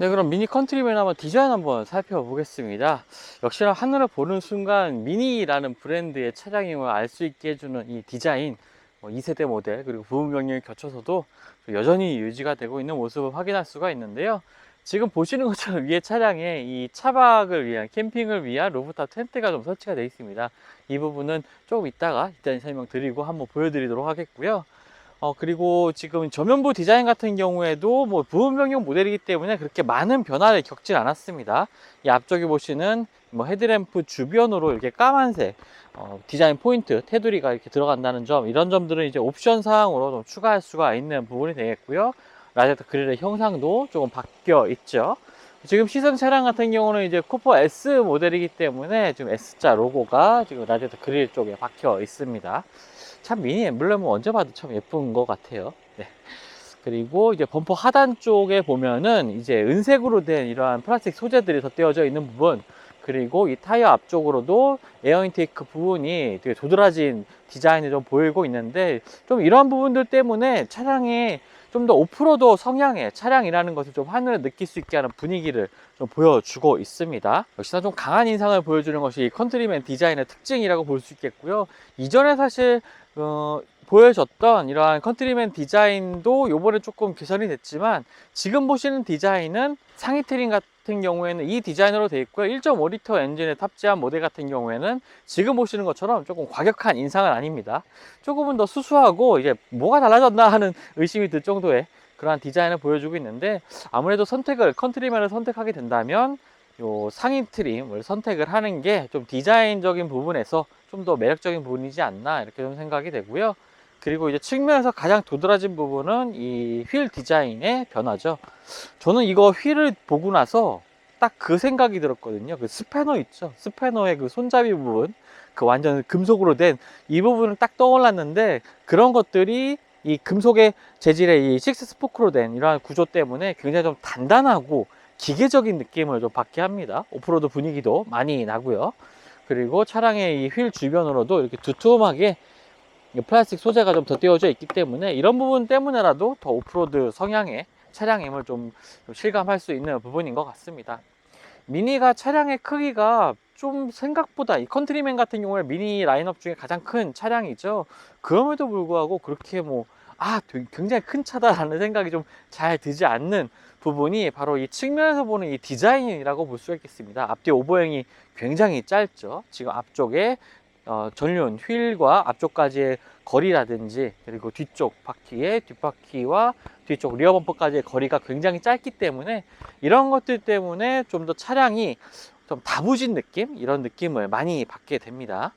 네, 그럼 미니 컨트리맨 한번 디자인 한번 살펴보겠습니다. 역시나 하늘을 보는 순간 미니라는 브랜드의 차량임을 알 수 있게 해주는 이 디자인, 2세대 모델 그리고 부분 변경이 겹쳐서도 여전히 유지가 되고 있는 모습을 확인할 수가 있는데요. 지금 보시는 것처럼 위에 차량에 이 차박을 위한, 캠핑을 위한 루프탑 텐트가 좀 설치가 되어 있습니다. 이 부분은 조금 이따가 디자인 설명 드리고 한번 보여드리도록 하겠고요. 그리고 지금 전면부 디자인 같은 경우에도 뭐 부분 변경 모델이기 때문에 그렇게 많은 변화를 겪진 않았습니다. 이 앞쪽에 보시는 뭐 헤드램프 주변으로 이렇게 까만색 디자인 포인트 테두리가 이렇게 들어간다는 점, 이런 점들은 이제 옵션 사항으로 좀 추가할 수가 있는 부분이 되겠고요. 라디에이터 그릴의 형상도 조금 바뀌어 있죠. 지금 시승 차량 같은 경우는 이제 쿠퍼 S 모델이기 때문에 지금 S자 로고가 지금 라디에이터 그릴 쪽에 박혀 있습니다. 참 미니 엠블렘은 언제 봐도 참 예쁜 것 같아요. 네. 그리고 이제 범퍼 하단 쪽에 보면은 이제 은색으로 된 이러한 플라스틱 소재들이 덧대어져 있는 부분, 그리고 이 타이어 앞쪽으로도 에어 인테이크 부분이 되게 도드라진 디자인이 좀 보이고 있는데, 좀 이러한 부분들 때문에 차량에 좀 더 오프로드 성향의 차량이라는 것을 좀 하늘을 느낄 수 있게 하는 분위기를 좀 보여주고 있습니다. 역시나 좀 강한 인상을 보여주는 것이 이 컨트리맨 디자인의 특징이라고 볼 수 있겠고요. 이전에 사실 보여줬던 이러한 컨트리맨 디자인도 요번에 조금 개선이 됐지만, 지금 보시는 디자인은 상위 트림 같은 경우에는 이 디자인으로 되어 있고요. 1.5리터 엔진에 탑재한 모델 같은 경우에는 지금 보시는 것처럼 조금 과격한 인상은 아닙니다. 조금은 더 수수하고 이제 뭐가 달라졌나 하는 의심이 들 정도의 그러한 디자인을 보여주고 있는데, 아무래도 컨트리맨을 선택하게 된다면 요 상위 트림을 선택을 하는 게 좀 디자인적인 부분에서 좀 더 매력적인 부분이지 않나, 이렇게 좀 생각이 되고요. 그리고 이제 측면에서 가장 도드라진 부분은 이 휠 디자인의 변화죠. 저는 이거 휠을 보고 나서 딱 그 생각이 들었거든요. 그 스패너 있죠. 스패너의 그 손잡이 부분, 그 완전 금속으로 된 이 부분을 딱 떠올랐는데, 그런 것들이 이 금속의 재질의 이 식스 스포크로 된 이러한 구조 때문에 굉장히 좀 단단하고 기계적인 느낌을 좀 받게 합니다. 오프로드 분위기도 많이 나고요. 그리고 차량의 이 휠 주변으로도 이렇게 두툼하게 플라스틱 소재가 좀 덧대어져 있기 때문에, 이런 부분 때문에라도 더 오프로드 성향의 차량임을 좀 실감할 수 있는 부분인 것 같습니다. 미니가 차량의 크기가 좀 생각보다, 이 컨트리맨 같은 경우에 미니 라인업 중에 가장 큰 차량이죠. 그럼에도 불구하고 그렇게 굉장히 큰 차다라는 생각이 좀 잘 들지 않는 부분이 바로 이 측면에서 보는 이 디자인이라고 볼 수가 있겠습니다. 앞뒤 오버행이 굉장히 짧죠. 지금 앞쪽에 전륜 휠과 앞쪽까지의 거리라든지, 그리고 뒤쪽 바퀴의 뒷바퀴와 뒤쪽 리어 범퍼까지의 거리가 굉장히 짧기 때문에, 이런 것들 때문에 좀 더 차량이 좀 다부진 느낌, 이런 느낌을 많이 받게 됩니다.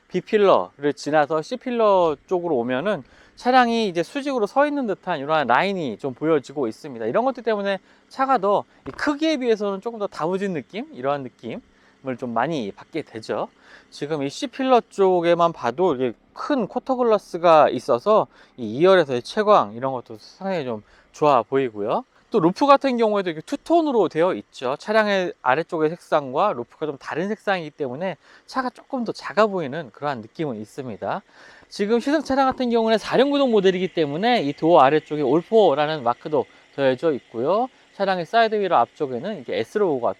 B필러를 지나서 C필러 쪽으로 오면은 차량이 이제 수직으로 서 있는 듯한 이러한 라인이 좀 보여지고 있습니다. 이런 것들 때문에 차가 더 크기에 비해서는 조금 더 다부진 느낌, 이러한 느낌을 좀 많이 받게 되죠. 지금 이 C필러 쪽에만 봐도 이게 큰 쿼터 글라스가 있어서 이 2열에서의 채광, 이런 것도 상당히 좀 좋아 보이고요. 또 루프 같은 경우에도 이렇게 투톤으로 되어 있죠. 차량의 아래쪽의 색상과 루프가 좀 다른 색상이기 때문에 차가 조금 더 작아 보이는 그러한 느낌은 있습니다. 지금 시승 차량 같은 경우는 4륜구동 모델이기 때문에 이 도어 아래쪽에 올포라는 마크도 더해져 있고요. 차량의 사이드 미러 앞쪽에는 이게 S 로고가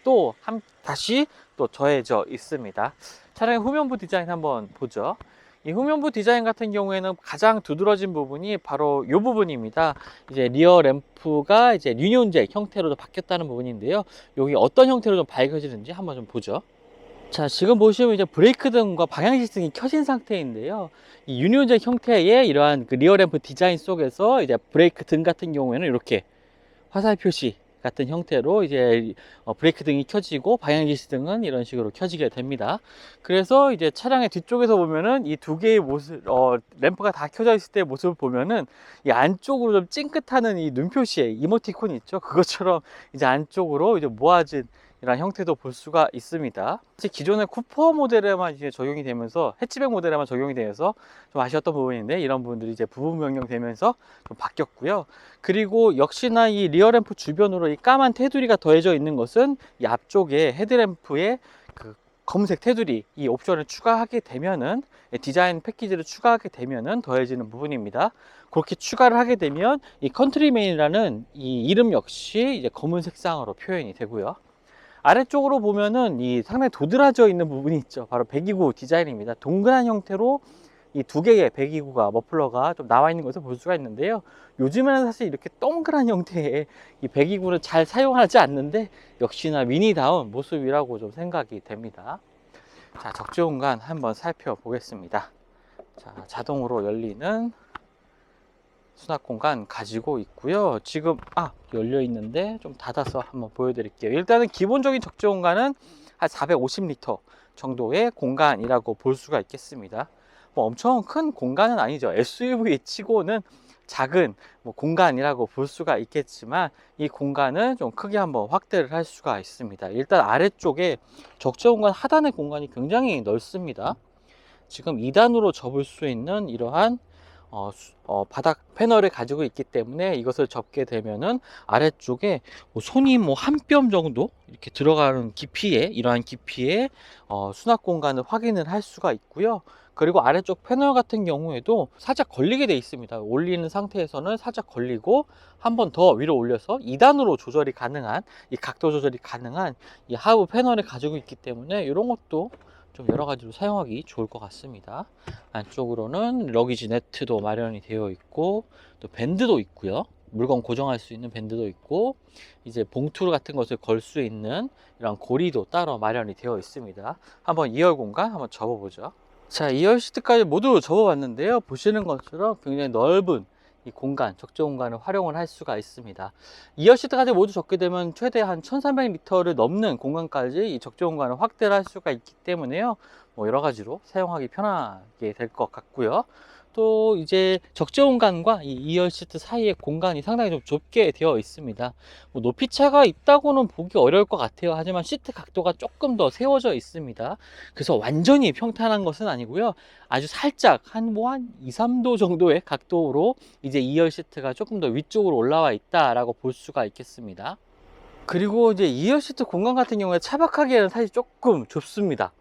다시 또 더해져 있습니다. 차량의 후면부 디자인 한번 보죠. 이 후면부 디자인 같은 경우에는 가장 두드러진 부분이 바로 이 부분입니다. 이제 리어 램프가 이제 유니온잭 형태로 바뀌었다는 부분인데요. 여기 어떤 형태로 좀 밝혀지는지 한번 좀 보죠. 자, 지금 보시면 이제 브레이크 등과 방향 시승이 켜진 상태인데요. 이 유니온잭 형태의 이러한 그 리어 램프 디자인 속에서 이제 브레이크 등 같은 경우에는 이렇게 화살 표시 같은 형태로 이제 브레이크 등이 켜지고 방향지시 등은 이런 식으로 켜지게 됩니다. 그래서 이제 차량의 뒤쪽에서 보면은 이 두 개의 모습, 램프가 다 켜져 있을 때 모습을 보면은 이 안쪽으로 좀 찡긋하는 이 눈표시의 이모티콘이 있죠. 그것처럼 이제 안쪽으로 이제 모아진 이런 형태도 볼 수가 있습니다. 기존의 쿠퍼 모델에만 이제 적용이 되면서, 해치백 모델에만 적용이 되면서 좀 아쉬웠던 부분인데, 이런 부분들이 이제 부분 변경되면서 좀 바뀌었고요. 그리고 역시나 이 리어램프 주변으로 이 까만 테두리가 더해져 있는 것은 이 앞쪽에 헤드램프의 그 검은색 테두리 이 옵션을 추가하게 되면은 디자인 패키지를 추가하게 되면은 더해지는 부분입니다. 그렇게 추가를 하게 되면 이 컨트리맨이라는 이 이름 역시 이제 검은 색상으로 표현이 되고요. 아래쪽으로 보면은 이 상당히 도드라져 있는 부분이 있죠. 바로 배기구 디자인입니다. 동그란 형태로 이 두 개의 배기구가 머플러가 좀 나와 있는 것을 볼 수가 있는데요. 요즘에는 사실 이렇게 동그란 형태의 이 배기구를 잘 사용하지 않는데 역시나 미니다운 모습이라고 좀 생각이 됩니다. 자, 적재 공간 한번 살펴보겠습니다. 자, 자동으로 열리는 수납 공간 가지고 있고요. 지금 열려 있는데 좀 닫아서 한번 보여드릴게요. 일단은 기본적인 적재 공간은 한 450리터 정도의 공간이라고 볼 수가 있겠습니다. 뭐 엄청 큰 공간은 아니죠. SUV 치고는 작은 공간이라고 볼 수가 있겠지만 이 공간은 좀 크게 한번 확대를 할 수가 있습니다. 일단 아래쪽에 적재 공간 하단의 공간이 굉장히 넓습니다. 지금 2단으로 접을 수 있는 이러한 바닥 패널을 가지고 있기 때문에 이것을 접게 되면은 아래쪽에 손이 한 뼘 정도 이렇게 들어가는 깊이에 이러한 깊이의 수납 공간을 확인을 할 수가 있고요. 그리고 아래쪽 패널 같은 경우에도 살짝 걸리게 돼 있습니다. 올리는 상태에서는 살짝 걸리고 한 번 더 위로 올려서 2단으로 조절이 가능한 이 각도 조절이 가능한 이 하부 패널을 가지고 있기 때문에 이런 것도 좀 여러 가지로 사용하기 좋을 것 같습니다. 안쪽으로는 러기지 네트도 마련이 되어 있고 또 밴드도 있고요. 물건 고정할 수 있는 밴드도 있고 이제 봉투 같은 것을 걸 수 있는 이런 고리도 따로 마련이 되어 있습니다. 한번 2열 공간 한번 접어보죠. 자, 2열 시트까지 모두 접어봤는데요. 보시는 것처럼 굉장히 넓은 이 공간, 적재 공간을 활용을 할 수가 있습니다. 2열 시트까지 모두 접게 되면 최대 한 1300리터를 넘는 공간까지 이 적재 공간을 확대를 할 수가 있기 때문에요. 여러 가지로 사용하기 편하게 될 것 같고요. 또 이제 적재 공간과 이 2열 시트 사이의 공간이 상당히 좀 좁게 되어 있습니다. 높이 차가 있다고는 보기 어려울 것 같아요. 하지만 시트 각도가 조금 더 세워져 있습니다. 그래서 완전히 평탄한 것은 아니고요. 아주 살짝 한 2, 3도 정도의 각도로 이제 2열 시트가 조금 더 위쪽으로 올라와 있다라고 볼 수가 있겠습니다. 그리고 이제 2열 시트 공간 같은 경우에 차박하기에는 사실 조금 좁습니다.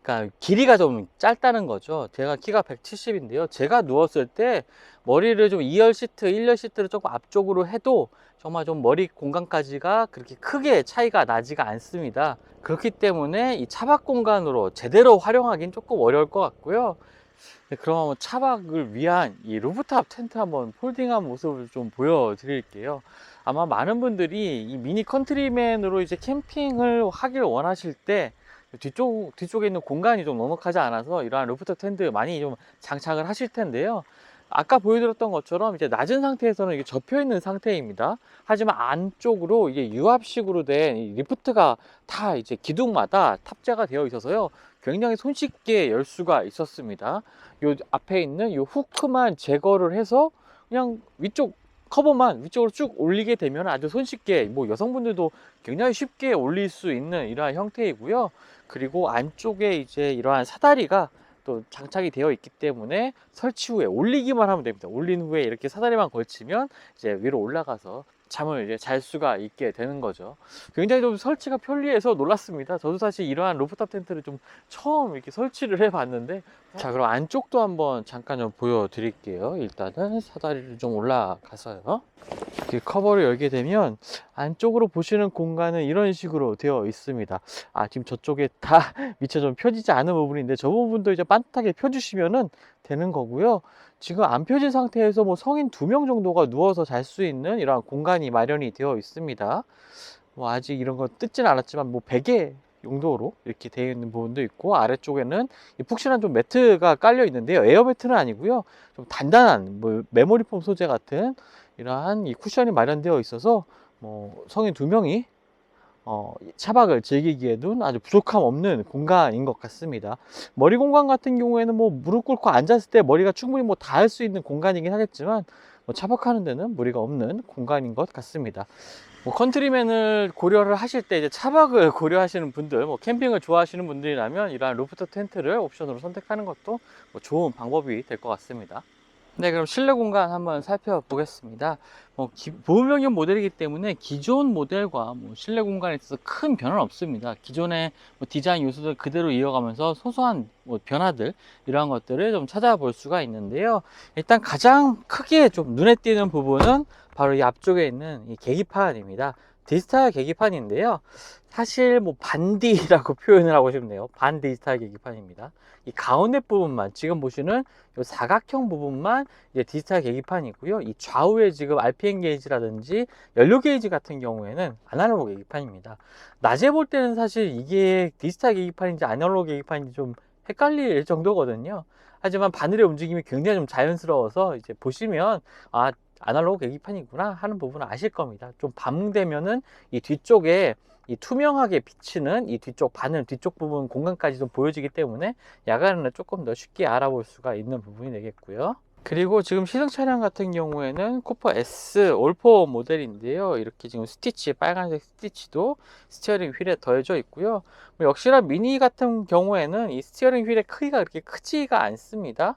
그러니까 길이가 좀 짧다는 거죠. 제가 키가 170인데요. 제가 누웠을 때 머리를 좀 2열 시트, 1열 시트를 조금 앞쪽으로 해도 정말 좀 머리 공간까지가 그렇게 크게 차이가 나지가 않습니다. 그렇기 때문에 이 차박 공간으로 제대로 활용하기는 조금 어려울 것 같고요. 그럼 차박을 위한 이 루프탑 텐트 한번 폴딩한 모습을 좀 보여드릴게요. 아마 많은 분들이 이 미니 컨트리맨으로 이제 캠핑을 하길 원하실 때 뒤쪽에 있는 공간이 좀 넉넉하지 않아서 이러한 루프탑 텐트 많이 좀 장착을 하실 텐데요. 아까 보여드렸던 것처럼 이제 낮은 상태에서는 이게 접혀 있는 상태입니다. 하지만 안쪽으로 이게 유압식으로 된 이 리프트가 다 이제 기둥마다 탑재가 되어 있어서요. 굉장히 손쉽게 열 수가 있었습니다. 요 앞에 있는 요 후크만 제거를 해서 그냥 위쪽 커버만 위쪽으로 쭉 올리게 되면 아주 손쉽게 여성분들도 굉장히 쉽게 올릴 수 있는 이러한 형태이고요. 그리고 안쪽에 이제 이러한 사다리가 또 장착이 되어 있기 때문에 설치 후에 올리기만 하면 됩니다. 올린 후에 이렇게 사다리만 걸치면 이제 위로 올라가서 잠을 이제 잘 수가 있게 되는 거죠. 굉장히 좀 설치가 편리해서 놀랐습니다. 저도 사실 이러한 루프탑 텐트를 좀 처음 이렇게 설치를 해 봤는데, 자, 그럼 안쪽도 한번 잠깐 좀 보여드릴게요. 일단은 사다리를 좀 올라가서요. 이렇게 커버를 열게 되면 안쪽으로 보시는 공간은 이런 식으로 되어 있습니다. 지금 저쪽에 다 미처 좀 펴지지 않은 부분인데 저 부분도 이제 반듯하게 펴주시면은 되는 거고요. 지금 안 펴진 상태에서 성인 2명 정도가 누워서 잘 수 있는 이런 공간이 마련이 되어 있습니다. 아직 이런 거 뜯지는 않았지만 베개 용도로 이렇게 되어 있는 부분도 있고, 아래쪽에는 이 푹신한 좀 매트가 깔려 있는데요. 에어 매트는 아니고요. 좀 단단한 메모리 폼 소재 같은 이러한 이 쿠션이 마련되어 있어서 성인 2명이 차박을 즐기기에는 아주 부족함 없는 공간인 것 같습니다. 머리 공간 같은 경우에는 무릎 꿇고 앉았을 때 머리가 충분히 닿을 수 있는 공간이긴 하겠지만 차박하는 데는 무리가 없는 공간인 것 같습니다. 컨트리맨을 고려를 하실 때 이제 차박을 고려하시는 분들, 캠핑을 좋아하시는 분들이라면 이러한 루프탑 텐트를 옵션으로 선택하는 것도 좋은 방법이 될 것 같습니다. 네, 그럼 실내 공간 한번 살펴보겠습니다. 보급형용 모델이기 때문에 기존 모델과 실내 공간에 있어서 큰 변화는 없습니다. 기존의 디자인 요소들 그대로 이어가면서 소소한 변화들, 이러한 것들을 좀 찾아볼 수가 있는데요. 일단 가장 크게 좀 눈에 띄는 부분은 바로 이 앞쪽에 있는 이 계기판입니다. 디지털 계기판인데요. 사실 반디라고 표현을 하고 싶네요. 반 디지털 계기판입니다. 이 가운데 부분만, 지금 보시는 이 사각형 부분만 이제 디지털 계기판이고요. 이 좌우에 지금 RPM 게이지라든지 연료 게이지 같은 경우에는 아날로그 계기판입니다. 낮에 볼 때는 사실 이게 디지털 계기판인지 아날로그 계기판인지 좀 헷갈릴 정도거든요. 하지만 바늘의 움직임이 굉장히 좀 자연스러워서 이제 보시면 아날로그 계기판이구나 하는 부분을 아실 겁니다. 좀 밤 되면은 이 뒤쪽에 이 투명하게 비치는 이 뒤쪽 바늘 뒤쪽 부분 공간까지 좀 보여지기 때문에 야간에는 조금 더 쉽게 알아볼 수가 있는 부분이 되겠고요. 그리고 지금 시승 차량 같은 경우에는 쿠퍼 S 올포 모델인데요. 이렇게 지금 스티치, 빨간색 스티치도 스티어링 휠에 더해져 있고요. 역시나 미니 같은 경우에는 이 스티어링 휠의 크기가 그렇게 크지가 않습니다.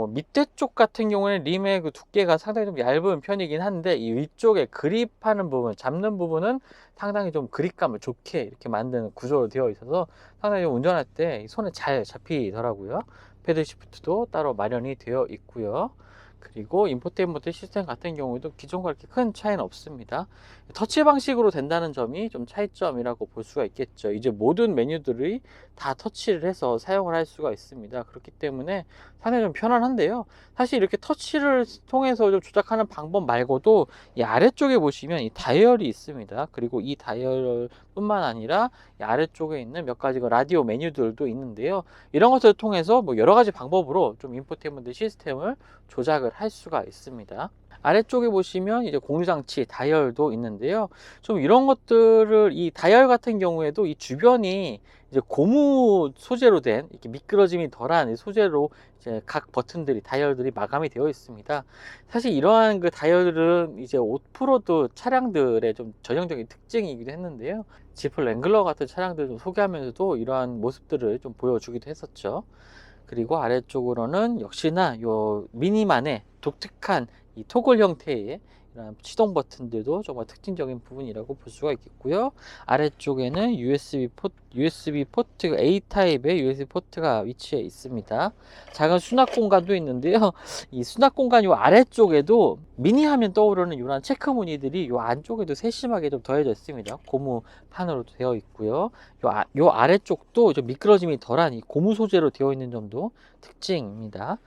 밑에 쪽 같은 경우에는 림의 그 두께가 상당히 좀 얇은 편이긴 한데, 이 위쪽에 그립하는 부분, 잡는 부분은 상당히 좀 그립감을 좋게 이렇게 만드는 구조로 되어 있어서 상당히 좀 운전할 때 손에 잘 잡히더라고요. 패드 시프트도 따로 마련이 되어 있고요. 그리고 인포테인먼트 시스템 같은 경우에도 기존과 그렇게 큰 차이는 없습니다. 터치 방식으로 된다는 점이 좀 차이점이라고 볼 수가 있겠죠. 이제 모든 메뉴들이 다 터치를 해서 사용을 할 수가 있습니다. 그렇기 때문에 상당히 좀 편안한데요. 사실 이렇게 터치를 통해서 좀 조작하는 방법 말고도 이 아래쪽에 보시면 이 다이얼이 있습니다. 그리고 이 다이얼 뿐만 아니라 이 아래쪽에 있는 몇 가지 라디오 메뉴들도 있는데요. 이런 것들을 통해서 여러 가지 방법으로 좀 인포테인먼트 시스템을 조작을 할 수가 있습니다. 아래쪽에 보시면 이제 공유장치 다이얼도 있는데요. 좀 이런 것들을, 이 다이얼 같은 경우에도 이 주변이 이제 고무 소재로 된 이렇게 미끄러짐이 덜한 소재로 이제 각 버튼들이 다이얼들이 마감이 되어 있습니다. 사실 이러한 그 다이얼들은 이제 오프로드 차량들의 좀 전형적인 특징이기도 했는데요. 지프 랭글러 같은 차량들을 좀 소개하면서도 이러한 모습들을 좀 보여주기도 했었죠. 그리고 아래쪽으로는 역시나 요 미니만의 독특한 이 토글 형태의 이런 시동 버튼들도 정말 특징적인 부분이라고 볼 수가 있겠고요. 아래쪽에는 USB 포트 A 타입의 USB 포트가 위치해 있습니다. 작은 수납 공간도 있는데요. 이 수납 공간 요 아래쪽에도 미니 하면 떠오르는 이런 체크 무늬들이 요 안쪽에도 세심하게 좀 더해져 있습니다. 고무판으로 되어 있고요. 요 아래쪽도 좀 미끄러짐이 덜한 이 고무 소재로 되어 있는 점도 특징입니다.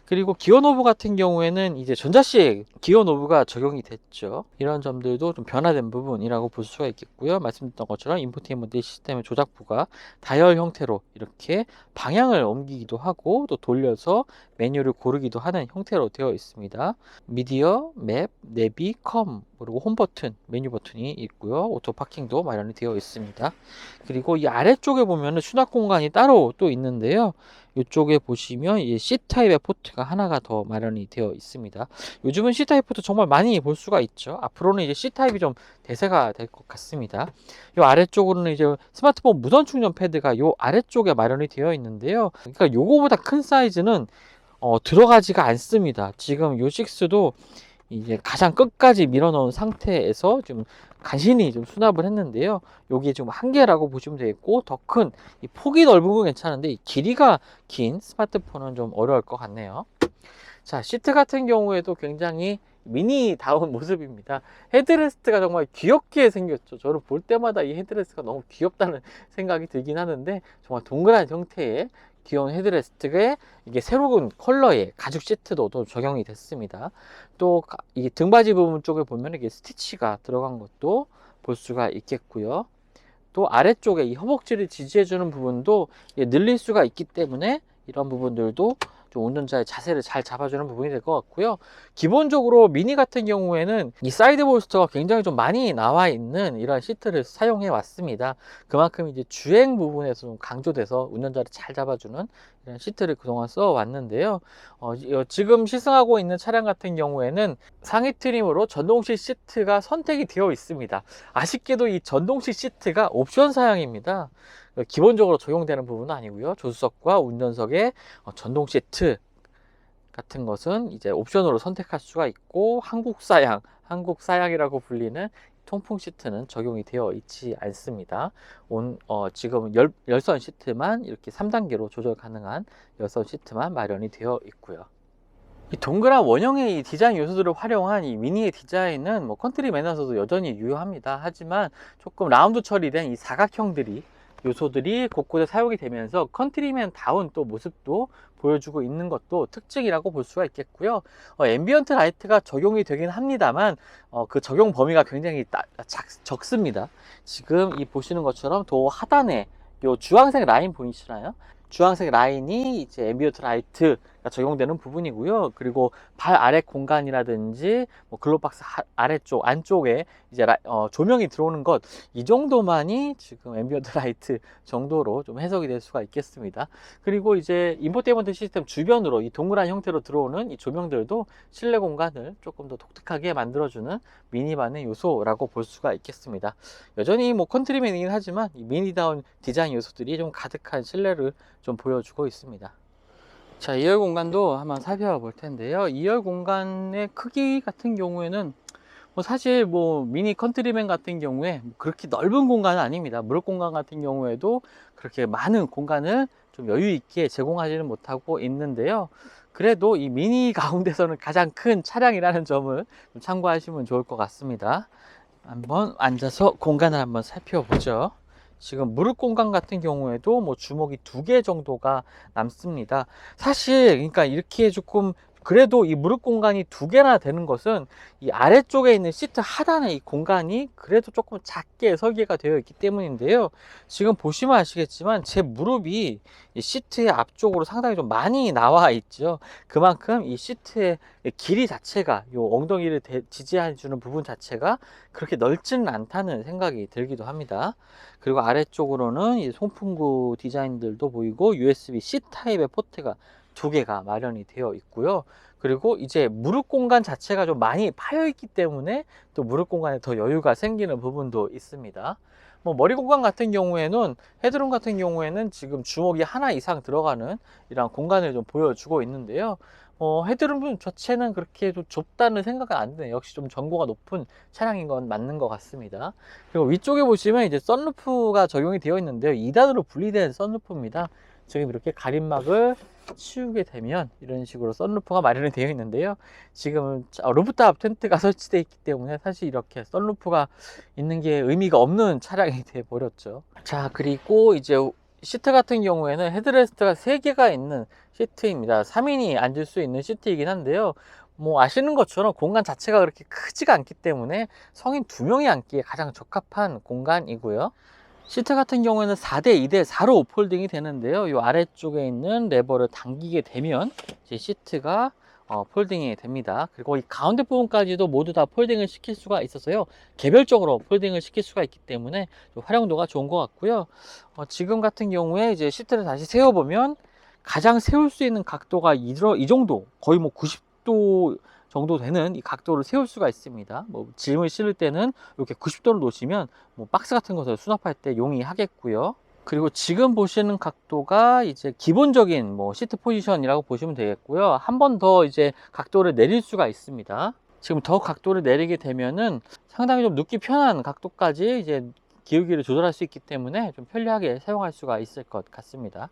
그리고 기어 노브 같은 경우에는 이제 전자식 기어 노브가 적용이 됐죠. 이런 점들도 좀 변화된 부분이라고 볼 수가 있겠고요. 말씀드렸던 것처럼 인포테인먼트 시스템의 조작부가 다이얼 형태로 이렇게 방향을 옮기기도 하고 또 돌려서 메뉴를 고르기도 하는 형태로 되어 있습니다. 미디어, 맵, 내비, 컴, 그리고 홈 버튼, 메뉴 버튼이 있고요. 오토 파킹도 마련이 되어 있습니다. 그리고 이 아래쪽에 보면은 수납 공간이 따로 또 있는데요. 이쪽에 보시면 이 C타입의 포트가 하나가 더 마련이 되어 있습니다. 요즘은 C타입 포트 정말 많이 볼 수가 있죠. 앞으로는 이제 C타입이 좀 대세가 될 것 같습니다. 이 아래쪽으로는 이제 스마트폰 무선 충전 패드가 요 아래쪽에 마련이 되어 있는데요. 그러니까 요거보다 큰 사이즈는 들어가지가 않습니다. 지금 요 6도 이제 가장 끝까지 밀어 넣은 상태에서 좀 간신히 좀 수납을 했는데요. 여기에 지금 한계라고 보시면 되겠고, 더 큰 이 폭이 넓은 건 괜찮은데 이 길이가 긴 스마트폰은 좀 어려울 것 같네요. 자, 시트 같은 경우에도 굉장히 미니다운 모습입니다. 헤드레스트가 정말 귀엽게 생겼죠. 저를 볼 때마다 이 헤드레스트가 너무 귀엽다는 생각이 들긴 하는데, 정말 동그란 형태의 귀여운 헤드레스트에 이게 새로운 컬러의 가죽 시트도 또 적용이 됐습니다. 또 이 등받이 부분 쪽에 보면 이게 스티치가 들어간 것도 볼 수가 있겠고요. 또 아래쪽에 이 허벅지를 지지해주는 부분도 늘릴 수가 있기 때문에 이런 부분들도 좀 운전자의 자세를 잘 잡아주는 부분이 될 것 같고요. 기본적으로 미니 같은 경우에는 이 사이드 볼스터가 굉장히 좀 많이 나와 있는 이런 시트를 사용해 왔습니다. 그만큼 이제 주행 부분에서 좀 강조돼서 운전자를 잘 잡아주는 이런 시트를 그동안 써 왔는데요. 지금 시승하고 있는 차량 같은 경우에는 상위 트림으로 전동식 시트가 선택이 되어 있습니다. 아쉽게도 이 전동식 시트가 옵션 사양입니다. 기본적으로 적용되는 부분은 아니고요. 조수석과 운전석에 전동 시트 같은 것은 이제 옵션으로 선택할 수가 있고, 한국 사양이라고 불리는 통풍 시트는 적용이 되어 있지 않습니다. 지금 열선 시트만 이렇게 3단계로 조절 가능한 열선 시트만 마련이 되어 있고요. 이 동그란 원형의 이 디자인 요소들을 활용한 이 미니의 디자인은 뭐 컨트리맨에서도 여전히 유효합니다. 하지만 조금 라운드 처리된 이 사각형들이 요소들이 곳곳에 사용이 되면서 컨트리맨다운 또 모습도 보여주고 있는 것도 특징이라고 볼 수가 있겠고요. 앰비언트 라이트가 적용이 되긴 합니다만 그 적용 범위가 굉장히 적습니다. 지금 이 보시는 것처럼 도 하단에 요 주황색 라인 보이시나요? 주황색 라인이 이제 앰비언트 라이트가 적용되는 부분이고요. 그리고 발 아래 공간이라든지 뭐 글로박스 아래쪽 안쪽에 이제 조명이 들어오는 것, 이 정도만이 지금 앰비언트 라이트 정도로 좀 해석이 될 수가 있겠습니다. 그리고 이제 인포테인먼트 시스템 주변으로 이 동그란 형태로 들어오는 이 조명들도 실내 공간을 조금 더 독특하게 만들어주는 미니반의 요소라고 볼 수가 있겠습니다. 여전히 뭐 컨트리맨이긴 하지만 이 미니다운 디자인 요소들이 좀 가득한 실내를 좀 보여주고 있습니다. 자, 2열 공간도 한번 살펴볼 텐데요. 2열 공간의 크기 같은 경우에는 사실 뭐 미니 컨트리맨 같은 경우에 그렇게 넓은 공간은 아닙니다. 무릎 공간 같은 경우에도 그렇게 많은 공간을 좀 여유 있게 제공하지는 못하고 있는데요. 그래도 이 미니 가운데서는 가장 큰 차량이라는 점을 좀 참고하시면 좋을 것 같습니다. 한번 앉아서 공간을 한번 살펴보죠. 지금 무릎 공간 같은 경우에도 뭐 주먹이 2개 정도가 남습니다. 사실 그러니까 이렇게 조금 그래도 이 무릎 공간이 2개나 되는 것은 이 아래쪽에 있는 시트 하단에 이 공간이 그래도 조금 작게 설계가 되어 있기 때문인데요. 지금 보시면 아시겠지만 제 무릎이 이 시트의 앞쪽으로 상당히 좀 많이 나와 있죠. 그만큼 이 시트의 길이 자체가 요 엉덩이를 지지해 주는 부분 자체가 그렇게 넓지는 않다는 생각이 들기도 합니다. 그리고 아래쪽으로는 이 송풍구 디자인들도 보이고 USB-C 타입의 포트가 2개가 마련이 되어 있고요. 그리고 이제 무릎 공간 자체가 좀 많이 파여 있기 때문에 또 무릎 공간에 더 여유가 생기는 부분도 있습니다. 뭐 머리 공간 같은 경우에는 헤드룸 같은 경우에는 지금 주먹이 하나 이상 들어가는 이런 공간을 좀 보여주고 있는데요. 헤드룸 자체는 그렇게 좀 좁다는 생각은 안 드네요. 역시 좀 전고가 높은 차량인 건 맞는 것 같습니다. 그리고 위쪽에 보시면 이제 썬루프가 적용이 되어 있는데요. 2단으로 분리된 썬루프입니다. 지금 이렇게 가림막을 치우게 되면 이런 식으로 썬루프가 마련이 되어 있는데요. 지금은 루프탑 텐트가 설치되어 있기 때문에 사실 이렇게 썬루프가 있는 게 의미가 없는 차량이 되어 버렸죠. 자, 그리고 이제 시트 같은 경우에는 헤드레스트가 3개가 있는 시트입니다. 3인이 앉을 수 있는 시트이긴 한데요. 뭐 아시는 것처럼 공간 자체가 그렇게 크지가 않기 때문에 성인 2명이 앉기에 가장 적합한 공간이고요. 시트 같은 경우에는 4대 2대 4로 폴딩이 되는데요. 이 아래쪽에 있는 레버를 당기게 되면 이제 시트가 폴딩이 됩니다. 그리고 이 가운데 부분까지도 모두 다 폴딩을 시킬 수가 있어서요. 개별적으로 폴딩을 시킬 수가 있기 때문에 활용도가 좋은 것 같고요. 지금 같은 경우에 이제 시트를 다시 세워보면 가장 세울 수 있는 각도가 이 정도, 거의 뭐 90도 정도 되는 이 각도를 세울 수가 있습니다. 뭐 짐을 실을 때는 이렇게 90도를 놓으시면 뭐 박스 같은 것을 수납할 때 용이하겠고요. 그리고 지금 보시는 각도가 이제 기본적인 뭐 시트 포지션이라고 보시면 되겠고요. 한 번 더 이제 각도를 내릴 수가 있습니다. 지금 더 각도를 내리게 되면은 상당히 좀 눕기 편한 각도까지 이제 기울기를 조절할 수 있기 때문에 좀 편리하게 사용할 수가 있을 것 같습니다.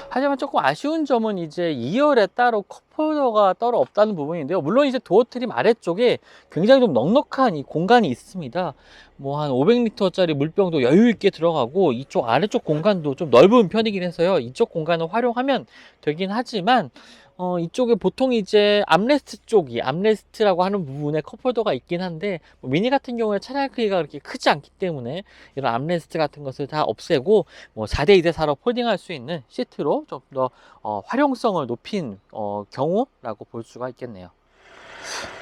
하지만 조금 아쉬운 점은 이제 2열에 따로 컵홀더가 따로 없다는 부분인데요. 물론 이제 도어 트림 아래쪽에 굉장히 좀 넉넉한 이 공간이 있습니다. 뭐 한 500리터짜리 물병도 여유 있게 들어가고 이쪽 아래쪽 공간도 좀 넓은 편이긴 해서요. 이쪽 공간을 활용하면 되긴 하지만 이쪽에 보통 이제 암레스트 쪽이 암레스트라고 하는 부분에 컵홀더가 있긴 한데 뭐 미니 같은 경우에 차량 크기가 그렇게 크지 않기 때문에 이런 암레스트 같은 것을 다 없애고 뭐 4대 2대 4로 폴딩할 수 있는 시트로 좀 더 활용성을 높인 경우라고 볼 수가 있겠네요.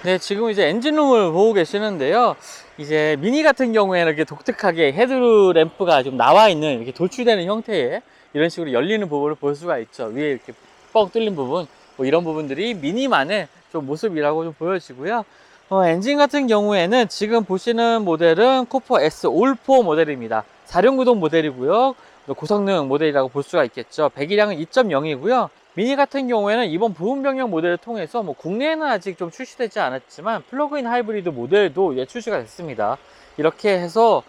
네, 지금 이제 엔진룸을 보고 계시는데요. 이제 미니 같은 경우에는 이렇게 독특하게 헤드램프가 좀 나와 있는 이렇게 돌출되는 형태의 이런 식으로 열리는 부분을 볼 수가 있죠. 위에 이렇게 뻥 뚫린 부분, 뭐 이런 부분들이 미니만의 좀 모습이라고 좀 보여지고요. 엔진 같은 경우에는 지금 보시는 모델은 코퍼 S 올4 모델입니다. 4륜 구동 모델이고요. 고성능 모델이라고 볼 수가 있겠죠. 배기량은 2.0이고요. 미니 같은 경우에는 이번 부분 변경 모델을 통해서 국내에는 아직 좀 출시되지 않았지만 플러그인 하이브리드 모델도 출시가 됐습니다. 이렇게 해서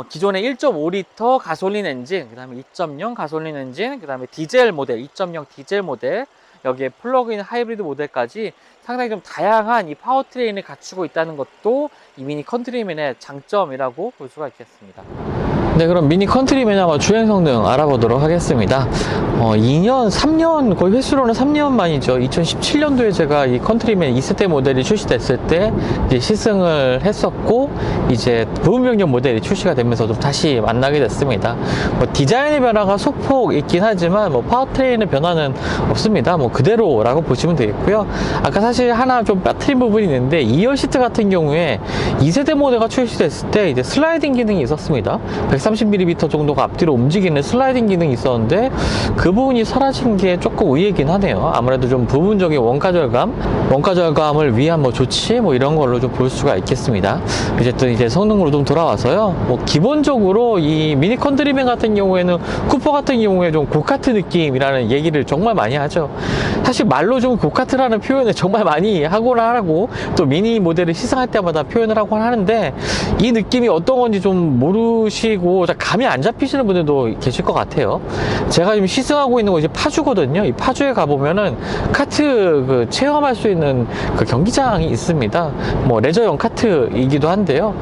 기존의 1.5리터 가솔린 엔진, 그 다음에 2.0 가솔린 엔진, 그 다음에 디젤 모델, 2.0 디젤 모델, 여기에 플러그인 하이브리드 모델까지 상당히 좀 다양한 이 파워트레인을 갖추고 있다는 것도 이 미니 컨트리맨의 장점이라고 볼 수가 있겠습니다. 네, 그럼 미니 컨트리맨 한번 주행 성능 알아보도록 하겠습니다. 2년, 3년, 거의 횟수로는 3년 만이죠. 2017년도에 제가 이 컨트리맨 2세대 모델이 출시됐을 때 이제 시승을 했었고, 이제 부분 변경 모델이 출시가 되면서 좀 다시 만나게 됐습니다. 디자인의 변화가 소폭 있긴 하지만 파워트레인의 변화는 없습니다. 그대로라고 보시면 되겠고요. 아까 사실 하나 좀 빠뜨린 부분이 있는데 2열 시트 같은 경우에 2세대 모델가 출시됐을 때 이제 슬라이딩 기능이 있었습니다. 130mm 정도가 앞뒤로 움직이는 슬라이딩 기능이 있었는데 그 부분이 사라진 게 조금 의외긴 하네요. 아무래도 좀 부분적인 원가 절감을 위한 조치 이런 걸로 좀 볼 수가 있겠습니다. 어쨌든 이제 성능으로 좀 돌아와서요. 기본적으로 이 미니 컨트리맨 같은 경우에는 쿠퍼 같은 경우에 좀 고카트 느낌이라는 얘기를 정말 많이 하죠. 사실 말로 좀 고카트라는 표현을 정말 많이 하고 또 미니 모델을 시승할 때마다 표현을 하곤 하는데 이 느낌이 어떤 건지 좀 모르시고 감이 안 잡히시는 분들도 계실 것 같아요. 제가 지금 시승하고 있는 곳이 파주거든요. 이 파주에 가보면은 카트 체험할 수 있는 경기장이 있습니다. 레저용 카트이기도 한데요.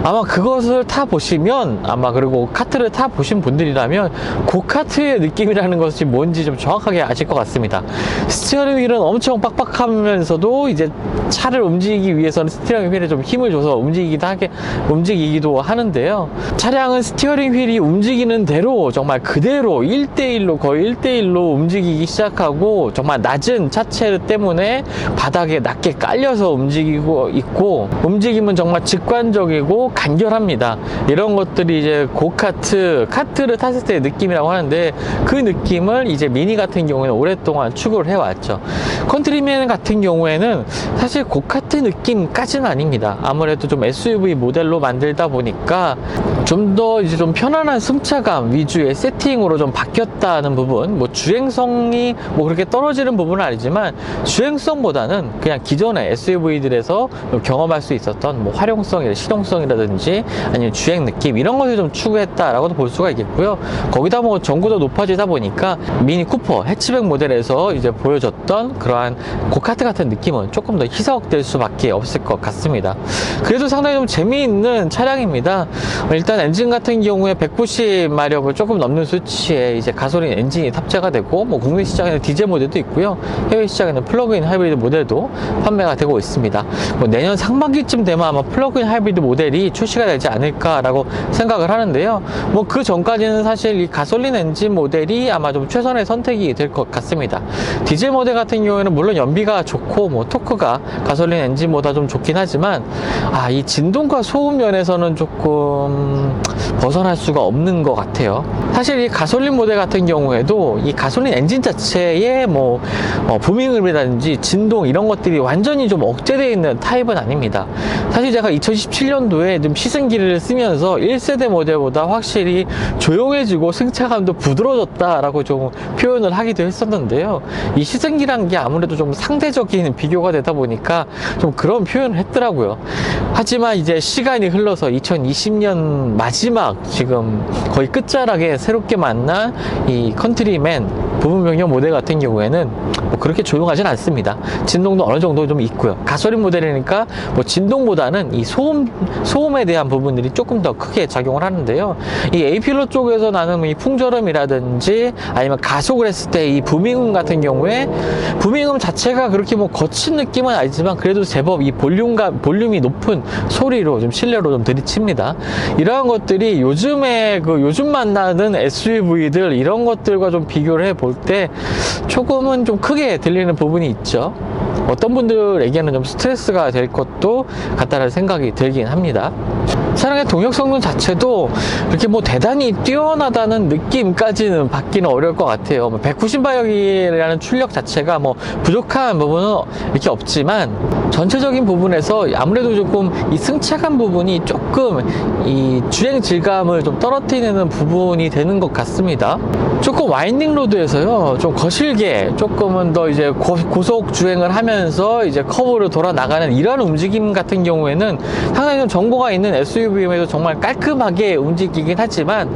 아마 그것을 타보시면 그리고 카트를 타보신 분들이라면 고카트의 느낌이라는 것이 뭔지 좀 정확하게 아실 것 같습니다. 스티어링 휠은 엄청 빡빡하면서도 이제 차를 움직이기 위해서는 스티어링 휠에 좀 힘을 줘서 움직이기도 하는데요. 차량은 스티어링 휠이 움직이는 대로 정말 그대로 1대1로 거의 1대1로 움직이기 시작하고 정말 낮은 차체 때문에 바닥에 낮게 깔려서 움직이고 있고 움직임은 정말 직관적이고 간결합니다. 이런 것들이 이제 카트를 탔을 때의 느낌이라고 하는데 그 느낌을 이제 미니 같은 경우에는 오랫동안 추구를 해왔죠. 컨트리맨 같은 경우에는 사실 고카트 느낌까지는 아닙니다. 아무래도 좀 SUV 모델로 만들다 보니까 좀 더 이제 좀 편안한 승차감 위주의 세팅으로 좀 바뀌었다는 부분, 주행성이 그렇게 떨어지는 부분은 아니지만 주행성보다는 그냥 기존의 SUV들에서 경험할 수 있었던 실용성이라든지 아니면 주행 느낌 이런 것을 좀 추구했다라고도 볼 수가 있겠고요. 거기다 전구도 높아지다 보니까 미니 쿠퍼 해치백 모델에서 이제 보여줬던 그러한 고카트 같은 느낌은 조금 더 희석될 수밖에 없을 것 같습니다. 그래도 상당히 좀 재미있는 차량입니다. 일단 엔진 같은 경우에 190마력을 조금 넘는 수치에 이제 가솔린 엔진이 탑재가 되고 국내 시장에는 디젤 모델도 있고요. 해외 시장에는 플러그인 하이브리드 모델도 판매가 되고 있습니다. 내년 상반기쯤 되면 아마 플러그인 하이브리드 모델이 출시가 되지 않을까라고 생각을 하는데요. 그 전까지는 사실 이 가솔린 엔진 모델이 아마 좀 최선의 선택이 될 것 같습니다. 디젤 모델 같은 경우에는 물론 연비가 좋고 토크가 가솔린 엔진보다 좀 좋긴 하지만 이 진동과 소음 면에서는 조금 벗어날 수가 없는 것 같아요. 사실 이 가솔린 모델 같은 경우에도 이 가솔린 엔진 자체에 부밍음이라든지 진동 이런 것들이 완전히 좀 억제되어 있는 타입은 아닙니다. 사실 제가 2017년도에 좀 시승기를 쓰면서 1세대 모델보다 확실히 조용해지고 승차감도 부드러워졌다라고 좀 표현을 하기도 했었는데요. 이 시승기란 게 아무래도 좀 상대적인 비교가 되다 보니까 좀 그런 표현을 했더라고요. 하지만 이제 시간이 흘러서 2020년 마지막 지금 거의 끝자락에 새롭게 만난 이 컨트리맨 부분 변경 모델 같은 경우에는 그렇게 조용하진 않습니다. 진동도 어느 정도 좀 있고요. 가솔린 모델이니까 진동보다는 이 소음에 대한 부분들이 조금 더 크게 작용을 하는데요. 이 A필러 쪽에서 나는 이 풍절음이라든지 아니면 가속을 했을 때 이 부밍음 같은 경우에 부밍음 자체가 그렇게 거친 느낌은 아니지만 그래도 제법 이 볼륨이 높은 소리로 좀 실내로 좀 들이칩니다. 이러한 것들이 요즘 만나는 SUV들 이런 것들과 좀 비교를 해볼 때 조금은 좀 크게 들리는 부분이 있죠. 어떤 분들에게는 좀 스트레스가 될 것도 같다는 생각이 들긴 합니다. 차량 차량의 동력 성능 자체도 이렇게 뭐 대단히 뛰어나다는 느낌까지는 받기는 어려울 것 같아요. 190마력이라는 출력 자체가 뭐 부족한 부분은 이렇게 없지만 전체적인 부분에서 아무래도 조금 이 승차감 부분이 조금 이 주행 질감을 좀 떨어뜨리는 부분이 되는 것 같습니다. 조금 와인딩 로드에서요, 좀 거실게 조금은 더 이제 고속 주행을 하면서 이제 커브를 돌아 나가는 이런 움직임 같은 경우에는 상당히 좀 정보가 있는 SUV임에도 정말 깔끔하게 움직이긴 하지만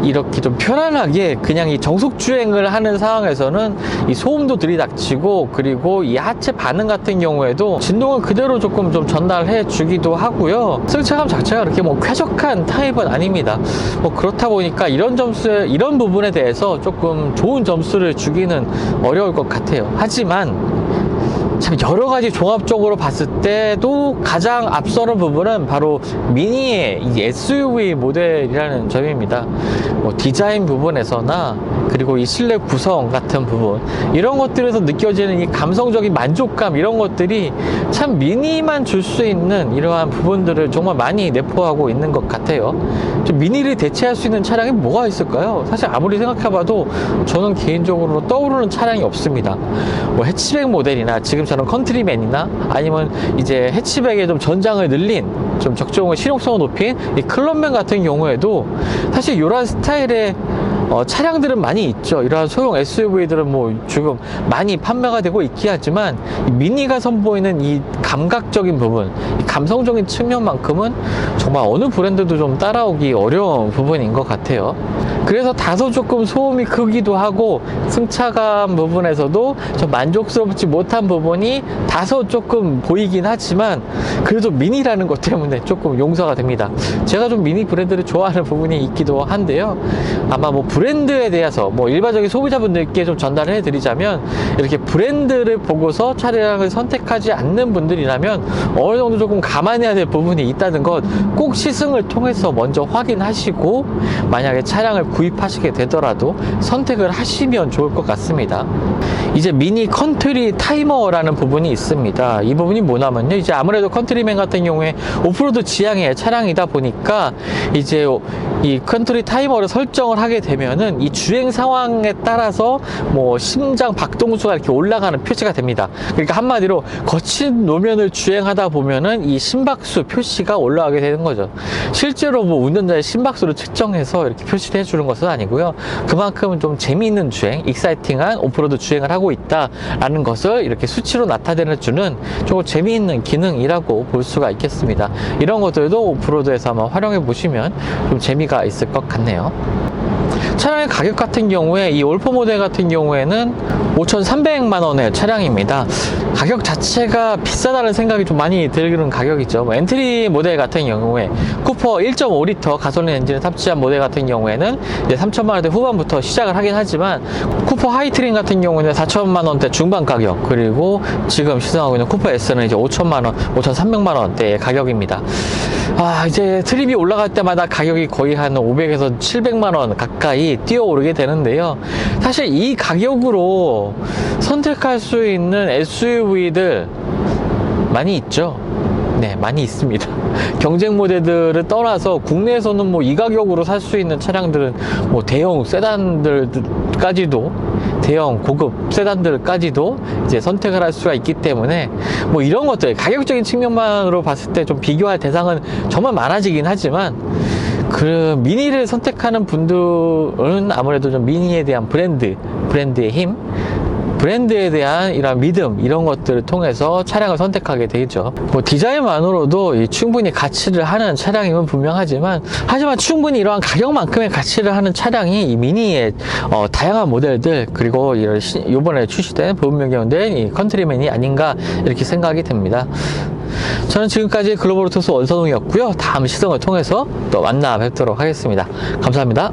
이렇게 좀 편안하게 그냥 이 정속 주행을 하는 상황에서는 이 소음도 들이닥치고 그리고 이 하체 반응 같은 경우에도 진동을 그대로 조금 좀 전달해 주기도 하고요. 승차감 자체가 그렇게 뭐 쾌적한 타입은 아닙니다. 뭐 그렇다 보니까 이런 부분에 대해서 조금 좋은 점수를 주기는 어려울 것 같아요. 하지만 참 여러 가지 종합적으로 봤을 때도 가장 앞서는 부분은 바로 미니의 이 SUV 모델이라는 점입니다. 뭐 디자인 부분에서나 그리고 이 실내 구성 같은 부분, 이런 것들에서 느껴지는 이 감성적인 만족감, 이런 것들이 참 미니만 줄 수 있는 이러한 부분들을 정말 많이 내포하고 있는 것 같아요. 미니를 대체할 수 있는 차량이 뭐가 있을까요? 사실 아무리 생각해봐도 저는 개인적으로 떠오르는 차량이 없습니다. 뭐 해치백 모델이나 지금처럼 컨트리맨이나 아니면 이제 해치백에 좀 전장을 늘린 좀 적정한 실용성을 높인 이 클럽맨 같은 경우에도 사실 이런 스타일의 차량들은 많이 있죠. 이러한 소형 SUV들은 뭐 지금 많이 판매가 되고 있긴 하지만 미니가 선보이는 이 감각적인 부분, 이 감성적인 측면만큼은 정말 어느 브랜드도 좀 따라오기 어려운 부분인 것 같아요. 그래서 다소 조금 소음이 크기도 하고 승차감 부분에서도 좀 만족스럽지 못한 부분이 다소 조금 보이긴 하지만 그래도 미니라는 것 때문에 조금 용서가 됩니다. 제가 좀 미니 브랜드를 좋아하는 부분이 있기도 한데요. 아마 뭐 브랜드에 대해서 뭐 일반적인 소비자분들께 좀 전달을 해드리자면, 이렇게 브랜드를 보고서 차량을 선택하지 않는 분들이라면 어느 정도 조금 감안해야 될 부분이 있다는 것 꼭 시승을 통해서 먼저 확인하시고 만약에 차량을 구입하시게 되더라도 선택을 하시면 좋을 것 같습니다. 이제 미니 컨트리 타이머라는 부분이 있습니다. 이 부분이 뭐냐면요, 이제 아무래도 컨트리맨 같은 경우에 오프로드 지향의 차량이다 보니까 이제 이 컨트리 타이머를 설정을 하게 되면은 이 주행 상황에 따라서 뭐 심장 박동수가 이렇게 올라가는 표시가 됩니다. 그러니까 한마디로 거친 노면을 주행하다 보면은 이 심박수 표시가 올라가게 되는 거죠. 실제로 뭐 운전자의 심박수를 측정해서 이렇게 표시를 해주는 것은 아니고요. 그만큼 좀 재미있는 주행, 익사이팅한 오프로드 주행을 하고 있다라는 것을 이렇게 수치로 나타내주는 조금 재미있는 기능이라고 볼 수가 있겠습니다. 이런 것들도 오프로드에서 한번 활용해 보시면 좀 재미가 있을 것 같네요. 차량의 가격 같은 경우에 이 올포 모델 같은 경우에는 5,300만 원의 차량입니다. 가격 자체가 비싸다는 생각이 좀 많이 들는 가격이죠. 뭐 엔트리 모델 같은 경우에 쿠퍼 1.5리터 가솔린 엔진을 탑재한 모델 같은 경우에는 이제 3천만 원대 후반부터 시작을 하긴 하지만, 쿠퍼 하이트림 같은 경우는 4천만 원대 중반 가격, 그리고 지금 시승하고 있는 쿠퍼 S는 이제 5천만 원, 5,300만 원대의 가격입니다. 이제 트림이 올라갈 때마다 가격이 거의 한 500에서 700만 원 가까이 뛰어오르게 되는데요. 사실 이 가격으로 선택할 수 있는 SUV들 많이 있죠. 네, 많이 있습니다. 경쟁 모델들을 떠나서 국내에서는 뭐 이 가격으로 살 수 있는 차량들은 뭐 대형 세단들까지도, 대형 고급 세단들까지도 이제 선택을 할 수가 있기 때문에 뭐 이런 것들 가격적인 측면만으로 봤을 때 좀 비교할 대상은 정말 많아지긴 하지만, 그 미니를 선택하는 분들은 아무래도 좀 미니에 대한 브랜드의 힘, 브랜드에 대한 이런 믿음, 이런 것들을 통해서 차량을 선택하게 되죠. 뭐 디자인만으로도 충분히 가치를 하는 차량임은 분명하지만, 하지만 충분히 이러한 가격만큼의 가치를 하는 차량이 이 미니의 다양한 모델들, 그리고 이번에 출시된 보급형 경된 이 컨트리맨이 아닌가 이렇게 생각이 됩니다. 저는 지금까지 글로벌 오토스 원선웅이었고요. 다음 시승을 통해서 또 만나 뵙도록 하겠습니다. 감사합니다.